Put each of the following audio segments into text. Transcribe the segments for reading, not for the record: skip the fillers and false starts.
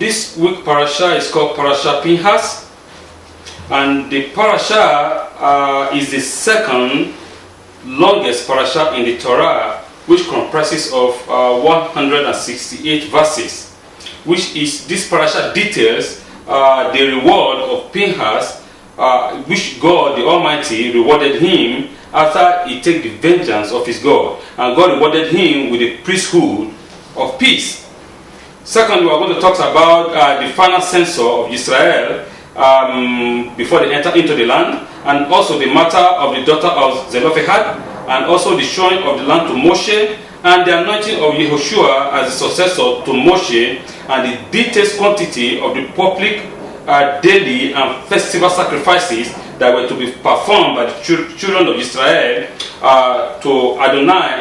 this week parasha is called Parasha Pinhas, and the parasha is the second longest parasha in the Torah, which comprises of 168 verses, which is this parasha details the reward of Pinhas, which God the Almighty rewarded him after he took the vengeance of his God, and God rewarded him with the priesthood of peace. Secondly, we are going to talk about the final census of Israel before they enter into the land, and also the matter of the daughter of Zelophehad, and also the showing of the land to Moshe, and the anointing of Yehoshua as the successor to Moshe, and the detailed quantity of the public daily and festival sacrifices that were to be performed by the children of Israel to Adonai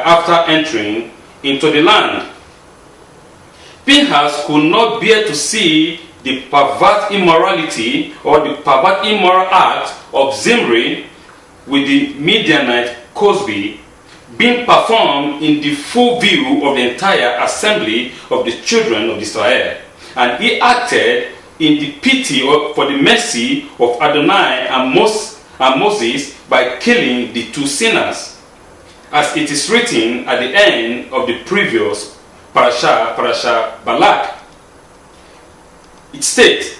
after entering into the land. Pinhas could not bear to see the perverse immorality or the perverse immoral act of Zimri with the Midianite Cosby being performed in the full view of the entire assembly of the children of Israel. And he acted in the pity for the mercy of Adonai and Moses by killing the two sinners, as it is written at the end of the previous Parasha Balak. It states,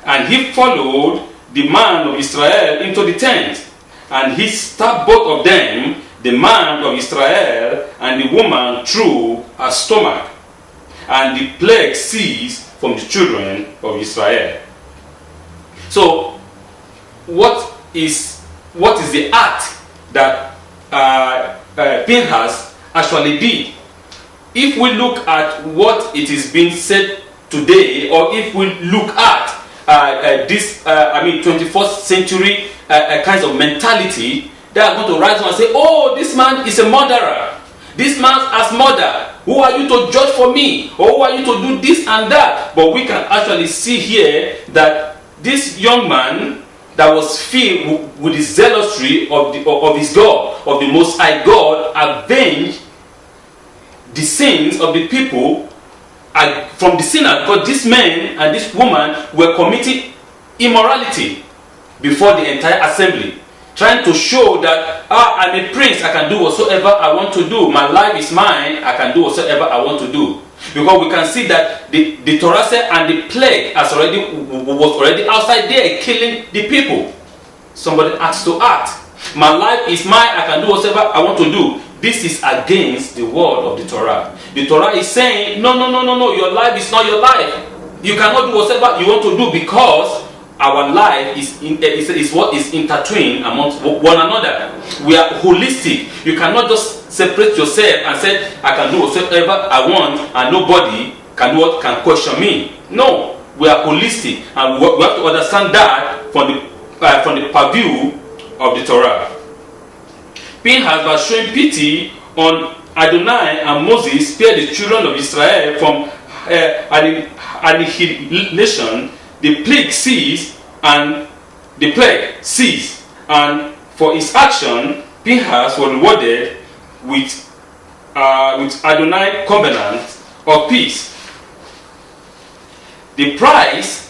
and he followed the man of Israel into the tent, and he stabbed both of them, the man of Israel and the woman, through her stomach, and the plague ceased from the children of Israel. So, what is the act that Pinhas actually did? If we look at what it is being said today, or if we look at this 21st century kinds of mentality, they are going to rise up and say, oh, this man is a murderer. This man has murdered. Who are you to judge for me? Or who are you to do this and that? But we can actually see here that this young man that was filled with the zealotry of his God, of the Most High God, avenged the sins of the people from the sinner, because this man and this woman were committing immorality before the entire assembly, trying to show that I'm a prince, I can do whatsoever I want to do. My life is mine, I can do whatsoever I want to do. Because we can see that the Torah said, and the plague was already outside there killing the people. Somebody has to act. My life is mine, I can do whatever I want to do. This is against the word of the Torah. The Torah is saying, no, your life is not your life. You cannot do whatever you want to do, because our life is what is intertwined amongst one another. We are holistic. You cannot just separate yourself and say, I can do whatever I want and nobody can question me. No, we are holistic, and we have to understand that from the purview of the Torah. Pinhas, by showing pity on Adonai and Moses, spared the children of Israel from annihilation. The plague ceased, and and for his action, Pinhas was rewarded with Adonai covenant of peace. The price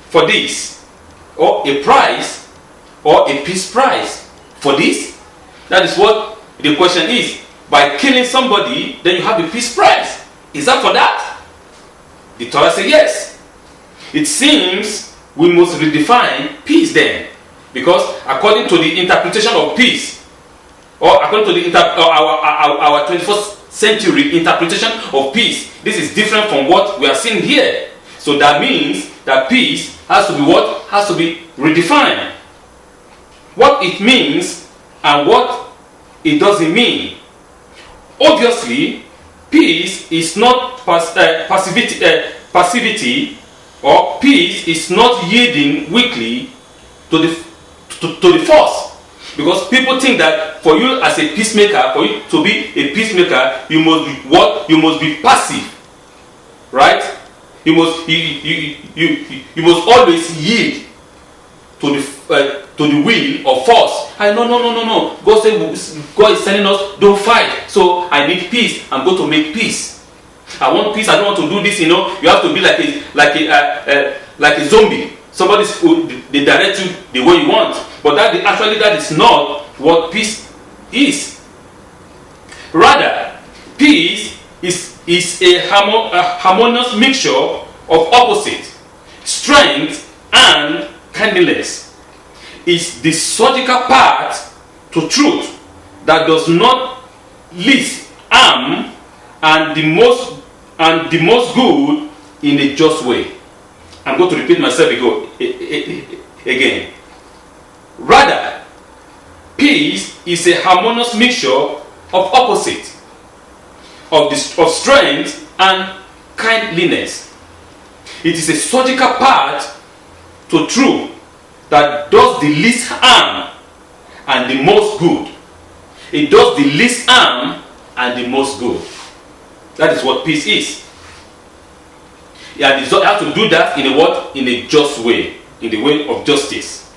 for this, or a price, or a peace price for this, that is what the question is. By killing somebody, then you have a peace price. Is that for that? The Torah says yes. It seems we must redefine peace then, because according to the interpretation of peace, or according to our 21st century interpretation of peace, this is different from what we are seeing here. So that means that peace has to be what? Has to be redefined. What it means and what it doesn't mean. Obviously, peace is not passivity, or peace is not yielding weakly to the force. Because people think that for you as a peacemaker, for you to be a peacemaker, you must be what? You must be passive, right? You must always yield to the will of force. No. God is telling us, don't fight. So I need peace. I'm going to make peace. I want peace. I don't want to do this. You know, you have to be like a zombie. Somebody they direct you the way you want. But that is not what peace is. Rather, peace is a harmonious mixture of opposites, strength and kindness. It's the surgical path to truth that does not least harm and the most good in a just way. I'm going to repeat myself again. Rather, peace is a harmonious mixture of opposites, of strength and kindliness. It is a surgical path to truth that does the least harm and the most good. It does the least harm and the most good. That is what peace is. And you have to do that in a what? In a just way, in the way of justice.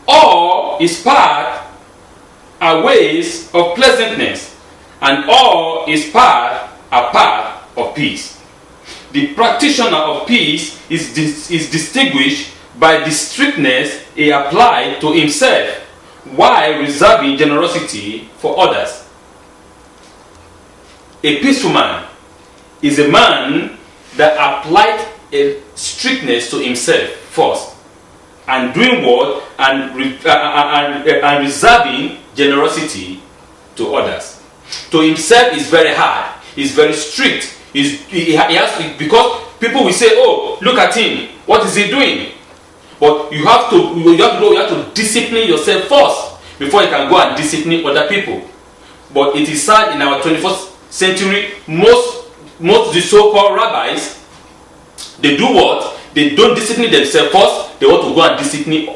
All is path are ways of pleasantness, and all is path are path of peace. The practitioner of peace is distinguished by the strictness he applied to himself, while reserving generosity for others. A peaceful man is a man that applied a strictness to himself first, and doing what and reserving generosity to others. To himself is very hard. He's very strict. He has to, because people will say, "Oh, look at him. What is he doing?" But you have to discipline yourself first before you can go and discipline other people. But it is sad in our 21st century, most the so-called rabbis, they do what? They don't discipline themselves first, they want to go and discipline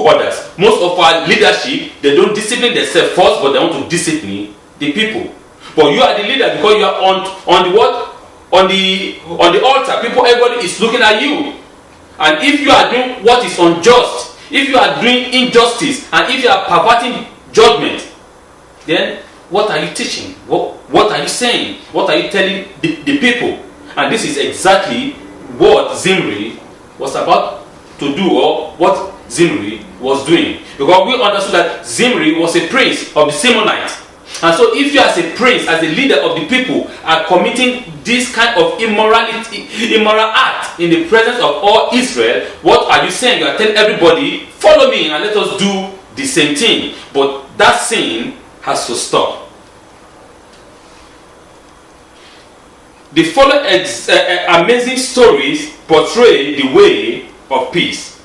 others. Most of our leadership, they don't discipline themselves first, but they want to discipline the people. But you are the leader because you are on the what? On the altar. People, everybody is looking at you. And if you are doing what is unjust, if you are doing injustice, and if you are perverting judgment, then what are you teaching? What are you saying? What are you telling the people? And this is exactly what Zimri was about to do, or what Zimri was doing. Because we understood that Zimri was a prince of the Simeonites. And so if you as a prince, as a leader of the people, are committing this kind of immoral act in the presence of all Israel, what are you saying? You are telling everybody, follow me and let us do the same thing. But that sin has to stop. The following amazing stories portray the way of peace.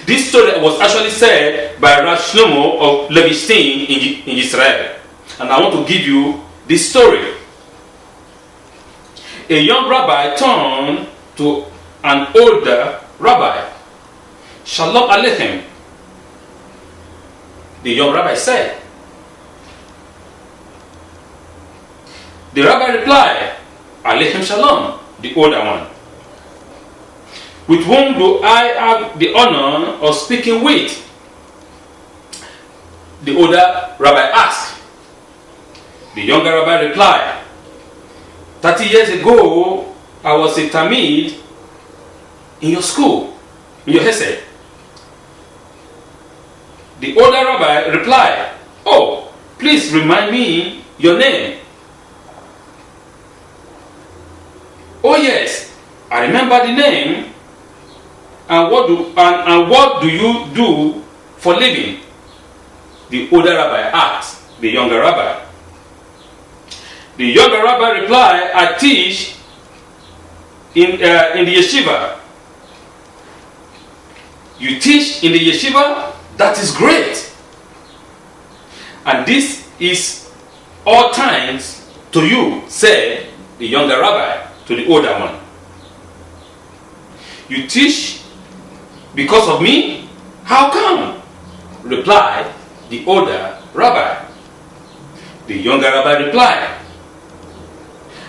This story was actually said by Rav Shlomo of Levinstein in Israel. And I want to give you this story. A young rabbi turned to an older rabbi. Shalom Aleichem. The young rabbi said. The rabbi replied, Aleichem Shalom, the older one. With whom do I have the honor of speaking with? The older rabbi asked. The younger rabbi replied, 30 years ago, I was a Talmid in your school, in your Hesed. The older rabbi replied, oh, please remind me your name. Oh yes, I remember the name. And what do you do for living? The older rabbi asked the younger rabbi. The younger rabbi replied, I teach in the yeshiva. You teach in the yeshiva? That is great. And this is all thanks to you, said the younger rabbi to the older one. You teach because of me? How come? Replied the older rabbi. The younger rabbi replied,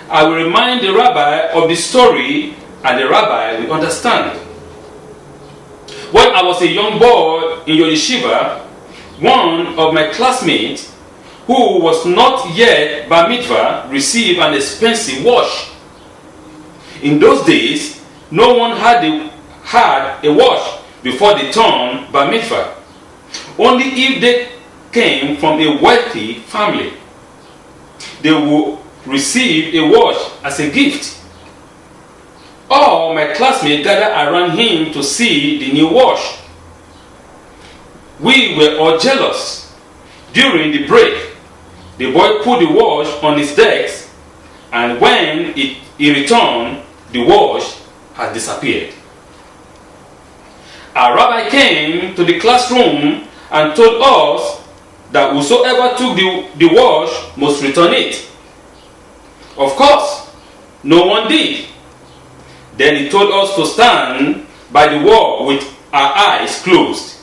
I will remind the rabbi of the story, and the rabbi will understand. When I was a young boy in your yeshiva, one of my classmates who was not yet bar mitzvah receive an expensive wash. In those days, no one had a wash before they turned bar mitzvah. Only if they came from a wealthy family, they would receive a wash as a gift. All my classmates gathered around him to see the new wash. We were all jealous. During the break, the boy put the wash on his desk, and when he returned, the wash had disappeared. Our rabbi came to the classroom and told us that whosoever took the wash must return it. Of course, no one did. Then he told us to stand by the wall with our eyes closed,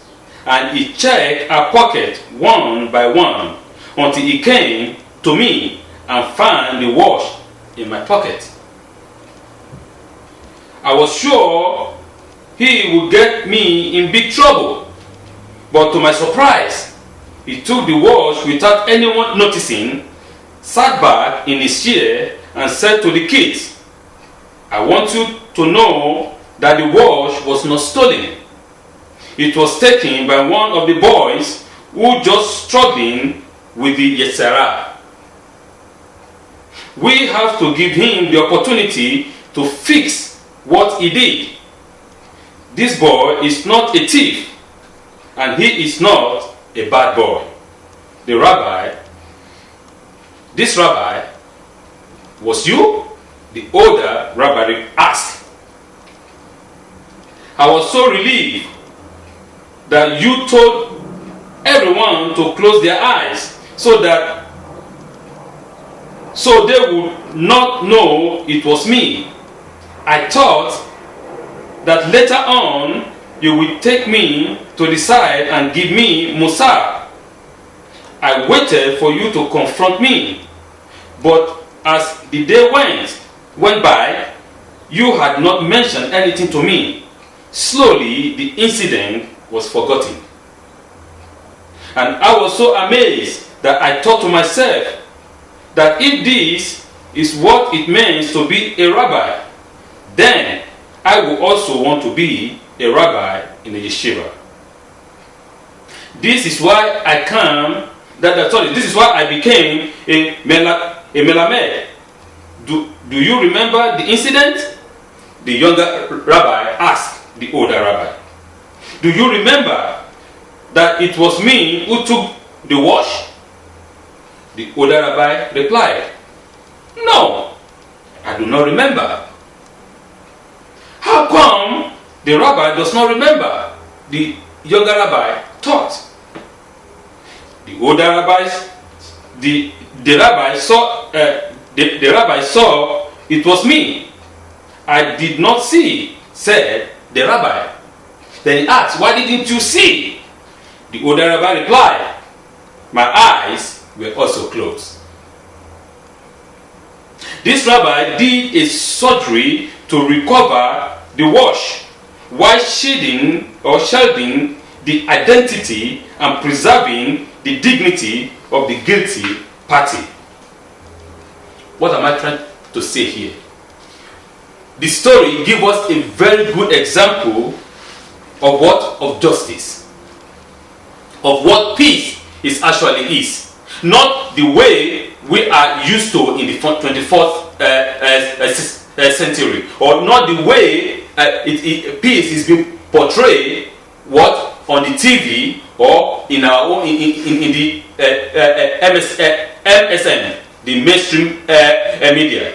and he checked our pocket one by one until he came to me and found the wash in my pocket. I was sure he would get me in big trouble, but to my surprise, he took the wash without anyone noticing, sat back in his chair and said to the kids, "I want you to know that the wash was not stolen. It was taken by one of the boys who just struggling with the Yetzirah. We have to give him the opportunity to fix what he did. This boy is not a thief, and he is not a bad boy." This rabbi, was you? The older rabbi asked. I was so relieved that you told everyone to close their eyes so they would not know it was me. I thought that later on you would take me to the side and give me Musar. I waited for you to confront me, but as the day went by, you had not mentioned anything to me. Slowly, the incident was forgotten. And I was so amazed that I thought to myself that if this is what it means to be a rabbi, then I would also want to be a rabbi in a yeshiva. This is why this is why I became a melamed. Do you remember the incident? The younger rabbi asked the older rabbi. Do you remember that it was me who took the wash? The older rabbi replied, "No, I do not remember." How come the rabbi does not remember? The younger rabbi thought. The older the rabbi saw it was me. "I did not see," said the rabbi. Then he asked, "Why didn't you see?" The older rabbi replied, "My eyes were also closed." This rabbi did a surgery to recover the wash while shielding the identity and preserving the dignity of the guilty party. What am I trying to say here? The story gives us a very good example of of justice, of what peace actually is. Not the way we are used to in the 24th century, or not the way peace is being portrayed on the TV or in our own in the MSN, the mainstream media.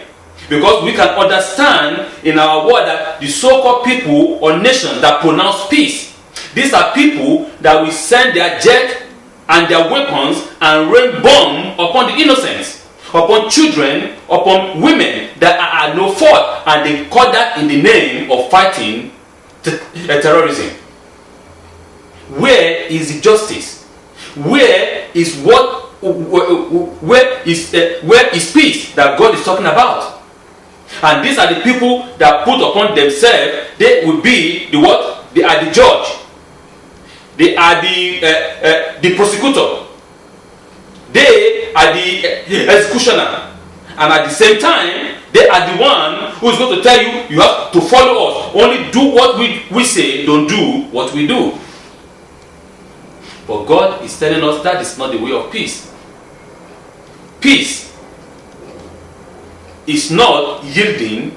Because we can understand in our world that the so-called people or nations that pronounce peace, these are people that will send their jet and their weapons and rain bomb upon the innocents, upon children, upon women that are at no fault, and they call that in the name of fighting terrorism. Where is the justice? Where is peace that God is talking about? And these are the people that put upon themselves, they will be the what? They are the judge. They are the prosecutor. They they are the executioner. And at the same time, they are the one who is going to tell you, you have to follow us. Only do what we say, don't do what we do. But God is telling us that is not the way of peace. Peace is not yielding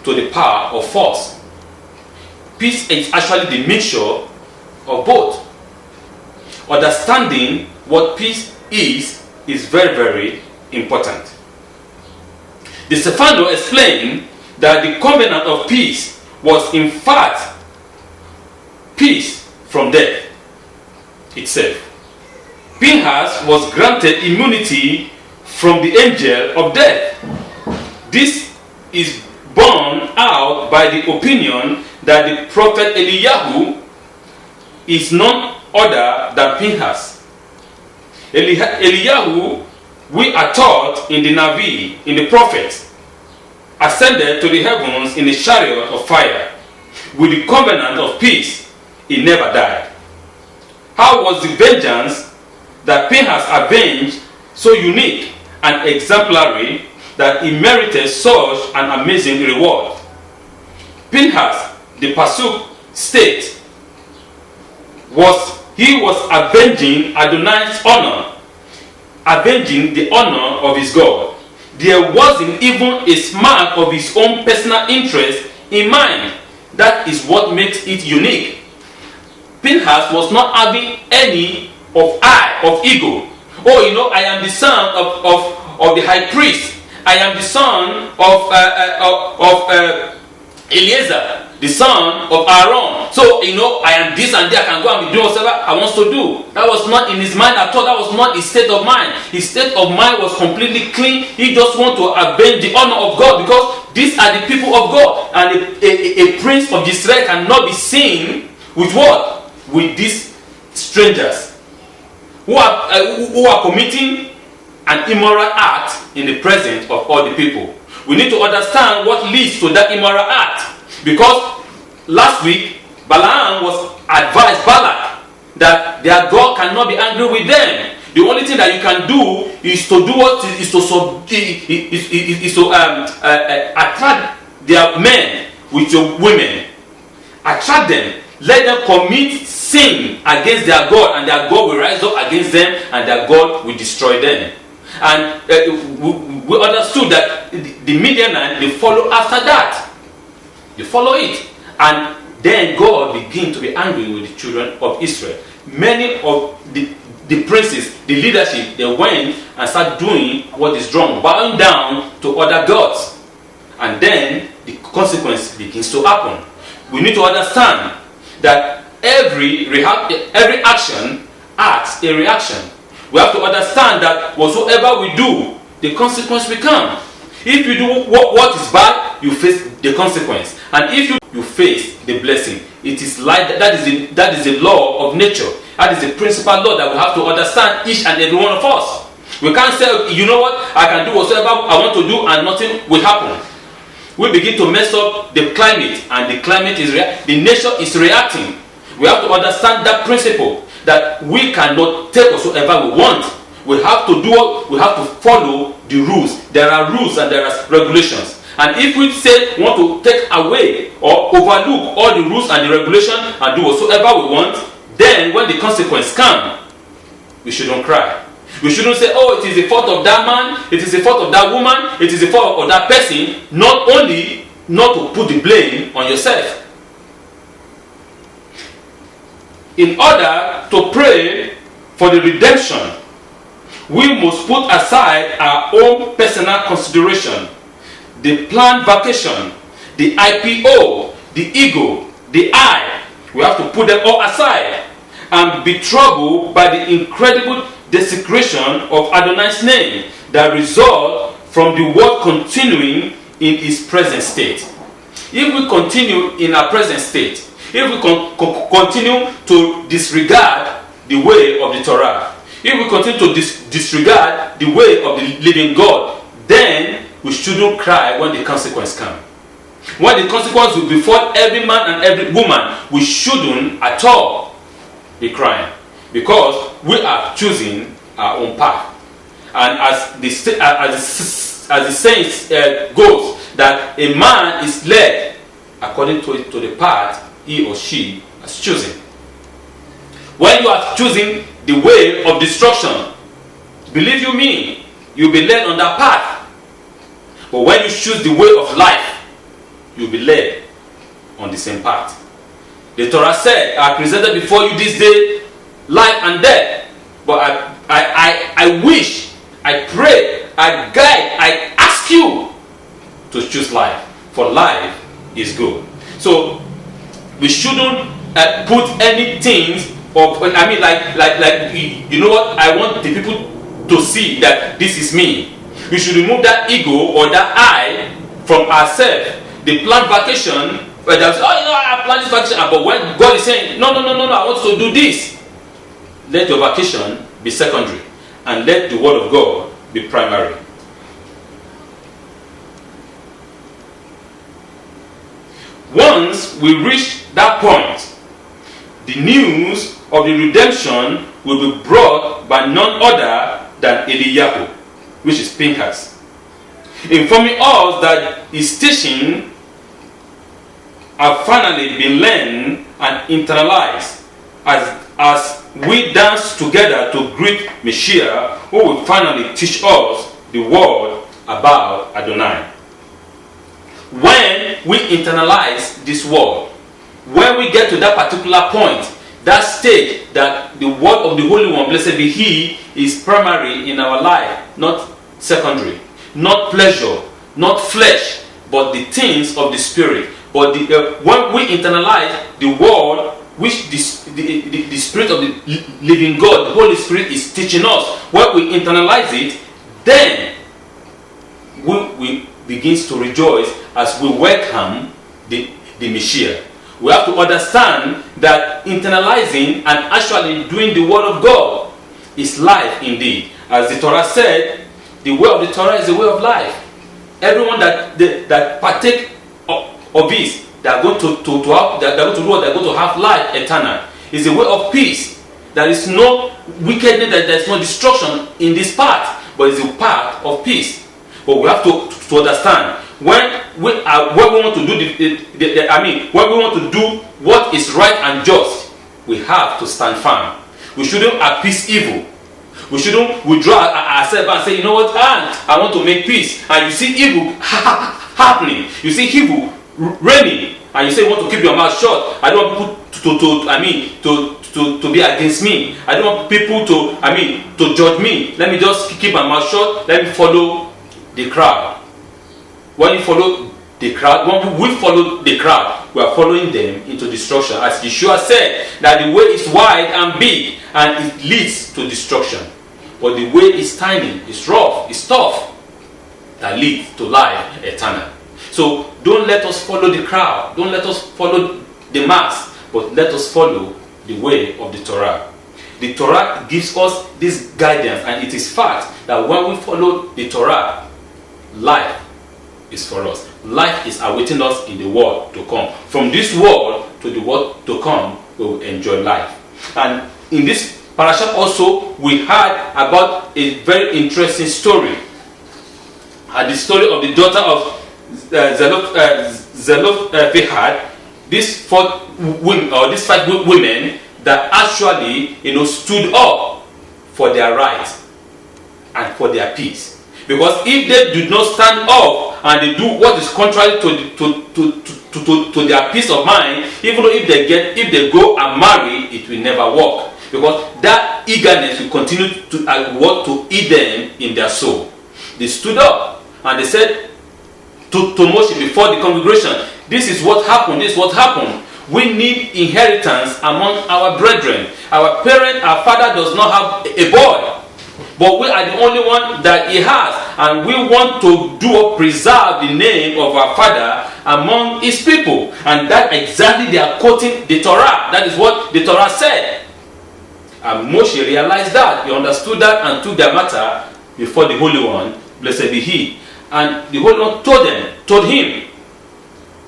to the power of force. Peace is actually the mixture of both. Understanding what peace is very, very important. The Stefano explained that the covenant of peace was in fact peace from death itself. Pinhas was granted immunity from the angel of death. This is borne out by the opinion that the prophet Eliyahu is none other than Pinhas. Eliyahu, we are taught in the Navi, in the prophets, ascended to the heavens in a chariot of fire. With the covenant of peace, he never died. How was the vengeance that Pinhas avenged so unique and exemplary that he merited such an amazing reward? Pinhas, the Pasuk state, he was avenging Adonai's honor, avenging the honor of his God. There wasn't even a spark of his own personal interest in mind. That is what makes it unique. Pinhas was not having any of ego. Oh, I am the son of the high priest. I am the son of Eliezer, the son of Aaron. So, I am this and that. I can go and be doing whatever I want to do. That was not in his mind at all. That was not his state of mind. His state of mind was completely clean. He just wanted to avenge the honor of God, because these are the people of God. And a prince of Israel cannot be seen with what? With these strangers who are committing an immoral act in the presence of all the people. We need to understand what leads to that immoral act. Because last week, Balaam was advised Balak that their God cannot be angry with them. The only thing that you can do is to do what is to attract their men with your women. Attract them. Let them commit sin against their God, and their God will rise up against them, and their God will destroy them. And we understood that the Midianites, they follow after that. They follow it. And then God began to be angry with the children of Israel. Many of the princes, the leadership, they went and started doing what is wrong, bowing down to other gods. And then the consequence begins to happen. We need to understand that every action acts a reaction. We have to understand that whatsoever we do, the consequence will come. If you do what is bad, you face the consequence. And if you face the blessing, it is like that is the law of nature. That is the principal law that we have to understand, each and every one of us. We can't say, you know what, I can do whatsoever I want to do and nothing will happen. We begin to mess up the climate, and the climate the nature is reacting. We have to understand that principle, that we cannot take whatsoever we want. We have to do what we have to follow the rules. There are rules and there are regulations. And if we say we want to take away or overlook all the rules and the regulation and do whatsoever we want, then when the consequence comes, we shouldn't cry. We shouldn't say, oh, it is the fault of that man, it is the fault of that woman, it is the fault of that person. Not only not to put the blame on yourself. In order to pray for the redemption, we must put aside our own personal consideration, the planned vacation, the IPO, the ego, the I. We have to put them all aside and be troubled by the incredible desecration of Adonai's name that result from the world continuing in its present state. If we continue in our present state, if we continue to disregard the way of the Torah, if we continue to disregard the way of the living God, then we shouldn't cry when the consequence comes. When the consequence will befall every man and every woman, we shouldn't at all be crying, because we are choosing our own path. And as the saying goes, that a man is led according to the path he or she has chosen. When you are choosing the way of destruction, believe you me, you'll be led on that path. But when you choose the way of life, you'll be led on the same path. The Torah said, I presented before you this day life and death. But I wish, I pray, I guide, I ask you to choose life. For life is good. So we shouldn't put anything of, I mean, like you know what? I want the people to see that this is me. We should remove that ego or that I from ourselves. The planned vacation, where they say, oh, you know, I planned this vacation, but when God is saying, no, I want you to do this, let your vacation be secondary and let the word of God be primary. Once we reach that point, the news of the redemption will be brought by none other than Eliyahu, which is Pinchas, informing us that his teaching have finally been learned and internalized as we dance together to greet Messiah, who will finally teach us the word about Adonai. When we internalize this word, when we get to that particular point, that stage that the word of the Holy One, blessed be He, is primary in our life, not secondary, not pleasure, not flesh, but the things of the Spirit. But when we internalize the word which the Spirit of the living God, the Holy Spirit, is teaching us, when we internalize it, then we begins to rejoice as we welcome the Messiah. We have to understand that internalizing and actually doing the word of God is life indeed. As the Torah said, the way of the Torah is the way of life. Everyone that partake of this, they are going to do what they're going to have life eternal. It's a way of peace. There is no wickedness, there is no destruction in this path, but it's a path of peace. But we have to understand, when we want to do when we want to do what is right and just, we have to stand firm. We shouldn't appease evil. We shouldn't withdraw ourselves and say, you know what, I want to make peace. And you see evil happening. You see evil reigning, and you say you want to keep your mouth shut. I don't want people to be against me. I don't want people to judge me. Let me just keep my mouth shut. Let me follow the crowd. When you follow the crowd, when we follow the crowd, we are following them into destruction. As Yeshua said, that the way is wide and big, and it leads to destruction. But the way is tiny, it's rough, it's tough, that leads to life eternal. So don't let us follow the crowd. Don't let us follow the mass, but let us follow the way of the Torah. The Torah gives us this guidance, and it is fact that when we follow the Torah, life is for us. Life is awaiting us in the world to come. From this world to the world to come, we will enjoy life. And in this parasha also, we heard about a very interesting story. The story of the daughter of Zelophehad. These 5 women that actually, stood up for their rights and for their peace. Because if they do not stand up and they do what is contrary to their peace of mind, even though if they go and marry, it will never work. Because that eagerness will continue to want to eat them in their soul. They stood up and they said to Moshe before the congregation, this is what happened, this is what happened. We need inheritance among our brethren. Our parent, our father does not have a boy, but we are the only one that he has, and we want to preserve the name of our father among his people. And that exactly, they are quoting the Torah. That is what the Torah said. And Moshe realized that, he understood that, and took their matter before the Holy One, blessed be He. And the Holy One told him,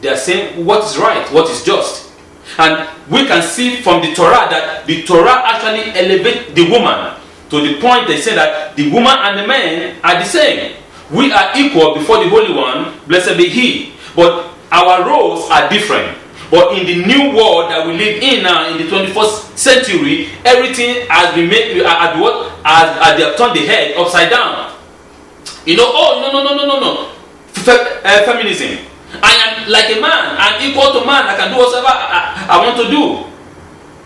they are saying what is right, what is just. And we can see from the Torah that the Torah actually elevates the woman to the point they say that the woman and the man are the same. We are equal before the Holy One, blessed be He. But our roles are different. But in the new world that we live in now, in the 21st century, everything has been made as they have turned the head upside down. You know, no. Feminism. I am like a man. I'm equal to man. I can do whatever I want to do.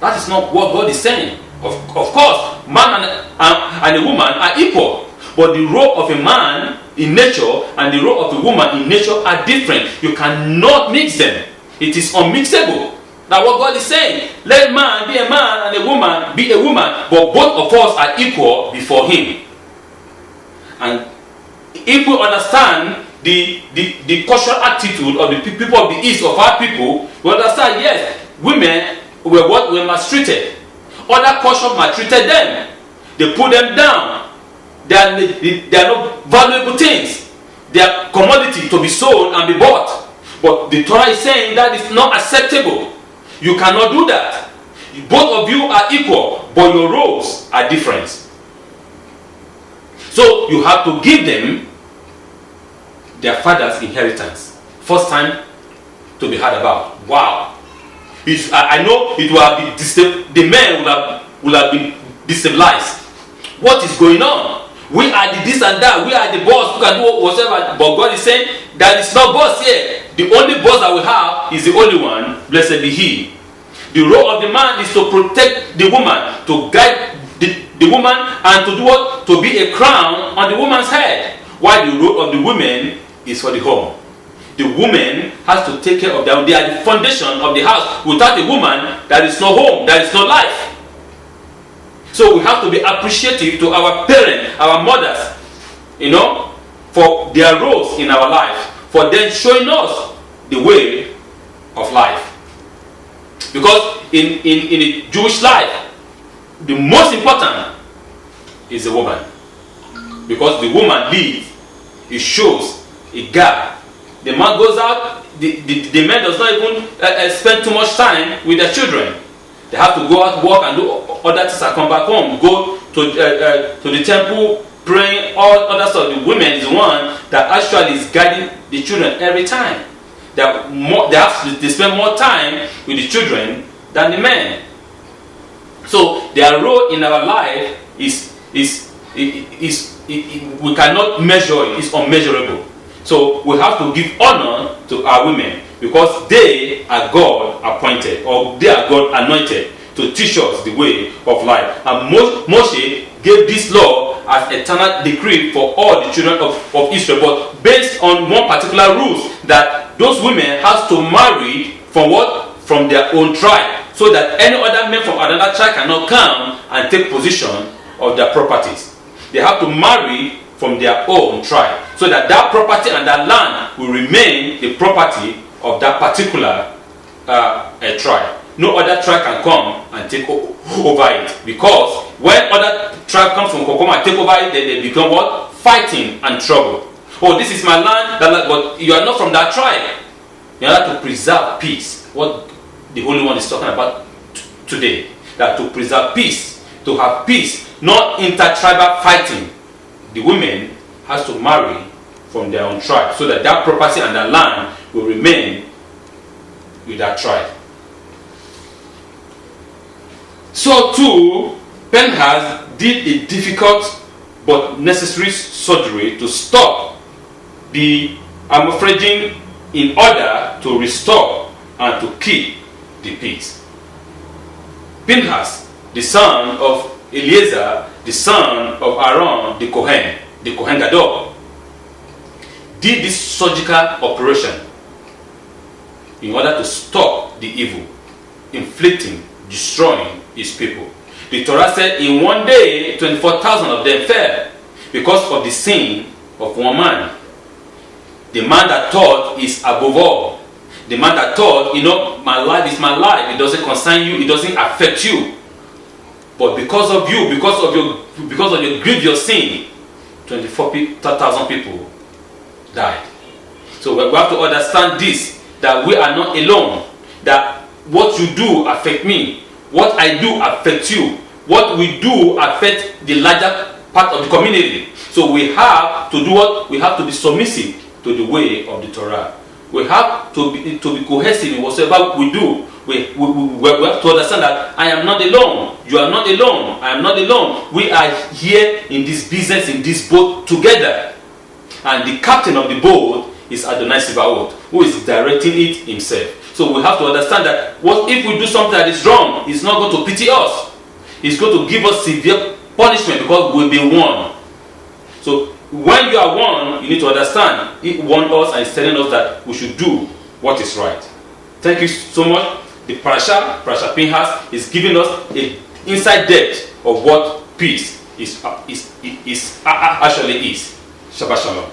That is not what God is saying. Of course, man and a woman are equal. But the role of a man in nature and the role of a woman in nature are different. You cannot mix them. It is unmixable. That's what God is saying. Let man be a man and a woman be a woman. But both of us are equal before Him. And if we understand the cultural attitude of the people of the East, of our people, we understand, yes, women were mistreated. Other cultures maltreated them. They put them down. They are not valuable things. They are commodity to be sold and be bought. But the Torah is saying that is not acceptable. You cannot do that. Both of you are equal, but your roles are different. So you have to give them their father's inheritance. First time to be heard about. Wow. I know it will have been the men will have been destabilized. What is going on? We are the this and that. We are the boss who can do whatever. But God is saying that it's not boss here. The only boss that we have is the only one. Blessed be He. The role of the man is to protect the woman, to guide the woman, and to do what? To be a crown on the woman's head. While the role of the women is for the home. The woman has to take care of them. They are the foundation of the house. Without a woman, there is no home, there is no life. So we have to be appreciative to our parents, our mothers, for their roles in our life, for them showing us the way of life. Because in a Jewish life, the most important is the woman. Because the woman leads, it shows, it guides. The man goes out, the man does not even spend too much time with their children. They have to go out, work, and do other things and come back home. Go to the temple, praying, all other stuff. The woman is the one that actually is guiding the children every time. They spend more time with the children than the men. So their role in our life is we cannot measure it. It's unmeasurable. So we have to give honor to our women because they are God appointed or they are God anointed to teach us the way of life. And Moshe gave this law as eternal decree for all the children of Israel, but based on one particular rules that those women have to marry from what? From their own tribe, so that any other men from another tribe cannot come and take possession of their properties. They have to marry from their own tribe, so that that property and that land will remain the property of that particular tribe. No other tribe can come and take over it, because when other tribe comes from come and take over it, then they become what? Fighting and trouble. Oh, this is my land, but you are not from that tribe. You have to preserve peace. What the Holy One is talking about today, that to preserve peace, to have peace, not intertribal fighting. The women has to marry from their own tribe, so that that property and that land will remain with that tribe. So too, Pinhas did a difficult but necessary surgery to stop the Amophrygian in order to restore and to keep the peace. Pinhas, the son of Eleazar, the son of Aaron, the Kohen Gadol, did this surgical operation in order to stop the evil, inflicting, destroying his people. The Torah said in one day 24,000 of them fell because of the sin of one man. The man that thought is above all. The man that thought, my life is my life, it doesn't concern you, it doesn't affect you. But because of you, because of your grievous sin, 24,000 people died. So we have to understand this, that we are not alone. That what you do affects me, what I do affects you. what we do affects the larger part of the community. So we have to do what? We have to be submissive to the way of the Torah. We have to be cohesive in whatsoever we do. We have to understand that I am not alone. You are not alone. I am not alone. We are here in this business, in this boat together. And the captain of the boat is Adonai Sibaot, who is directing it himself. So we have to understand that what if we do something that is wrong, he's not going to pity us. He's going to give us severe punishment because we'll be warned. So when you are warned, you need to understand. He warned us and is telling us that we should do what is right. Thank you so much. The Parasha Pinhas, is giving us an inside depth of what peace actually is. Shabbat Shalom.